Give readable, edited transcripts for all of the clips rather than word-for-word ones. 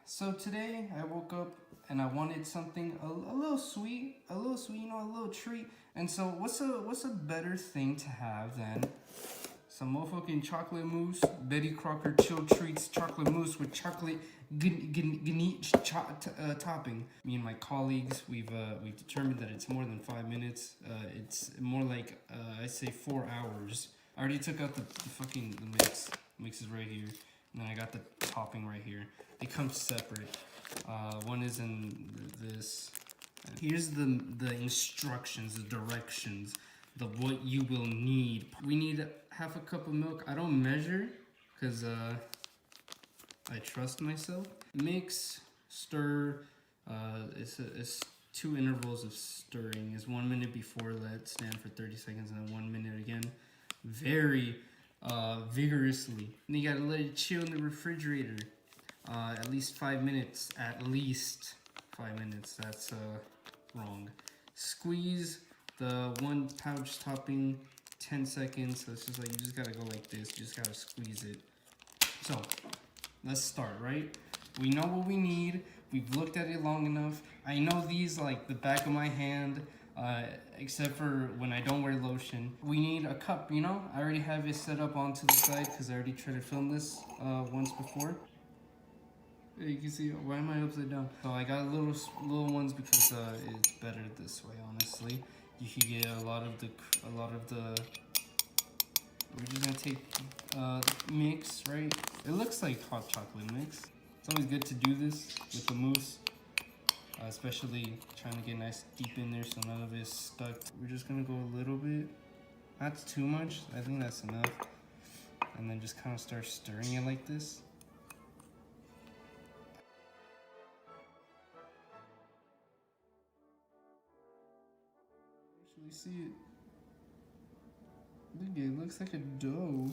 So today I woke up and I wanted something a little sweet, a little treat. And so what's a better thing to have than some motherfucking chocolate mousse, Betty Crocker chill treats, chocolate mousse with chocolate ganache topping. Me and my colleagues, we've determined that it's more than 5 minutes. It's more like I say 4 hours. I already took out the fucking mix. The mix is right here. And then I got the topping right here. They come separate. One is in this. Here's the instructions, the directions, the what you will need. We need half a cup of milk. I don't measure because I trust myself. Mix, stir. It's 2 intervals of stirring. It's 1 minute before, let stand for 30 seconds, and then 1 minute again. Very vigorously. And you gotta let it chill in the refrigerator. At least 5 minutes. At least 5 minutes. That's wrong. Squeeze the 1 pouch topping 10 seconds. So it's just like you just gotta go like this. You just gotta squeeze it. So let's start, right? We know what we need. We've looked at it long enough. I know these like the back of my hand. Except for when I don't wear lotion. We need a cup, you know? I already have it set up onto the side because I already tried to film this once before. You can see, why am I upside down? So I got little ones because it's better this way, honestly. You can get a lot of the, we're just gonna take the mix, right? It looks like hot chocolate mix. It's always good to do this with the mousse. Especially trying to get nice deep in there so none of it is stuck. We're just gonna go a little bit, not too much, I think that's enough. And then just kind of start stirring it like this. Actually see it. Look, it looks like a dough.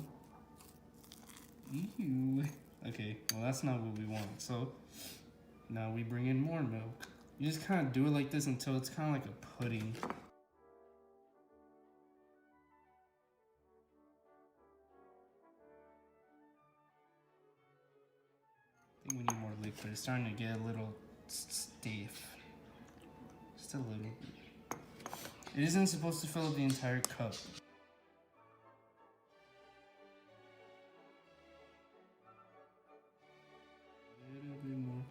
Ew. Okay, well that's not what we want. So now we bring in more milk. You just kind of do it like this until it's kind of like a pudding. I think we need more liquid. It's starting to get a little stiff. Just a little bit. It isn't supposed to fill up the entire cup. A little bit more.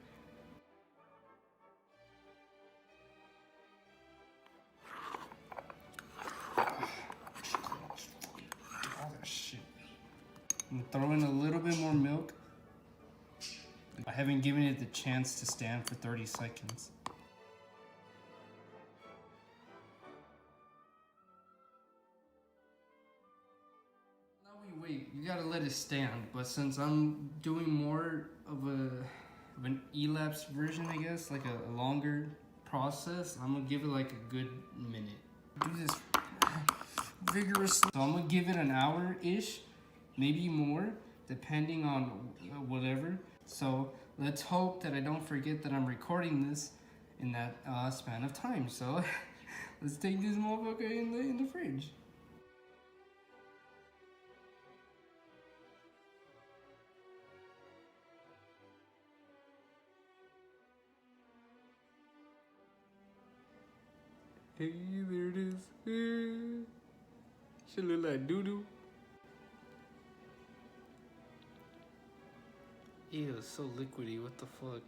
I'm gonna throw in a little bit more milk. I haven't given it the chance to stand for 30 seconds. Now we wait, you gotta let it stand, but since I'm doing more of an elapsed version, I guess, like a longer process, I'm gonna give it like a good minute. Do this vigorously. So I'm gonna give it an hour-ish, maybe more, depending on whatever. So let's hope that I don't forget that I'm recording this in that span of time. So let's take this motherfucker in the fridge. Hey, there it is. Should look like doo-doo. Ew, it's so liquidy, what the fuck?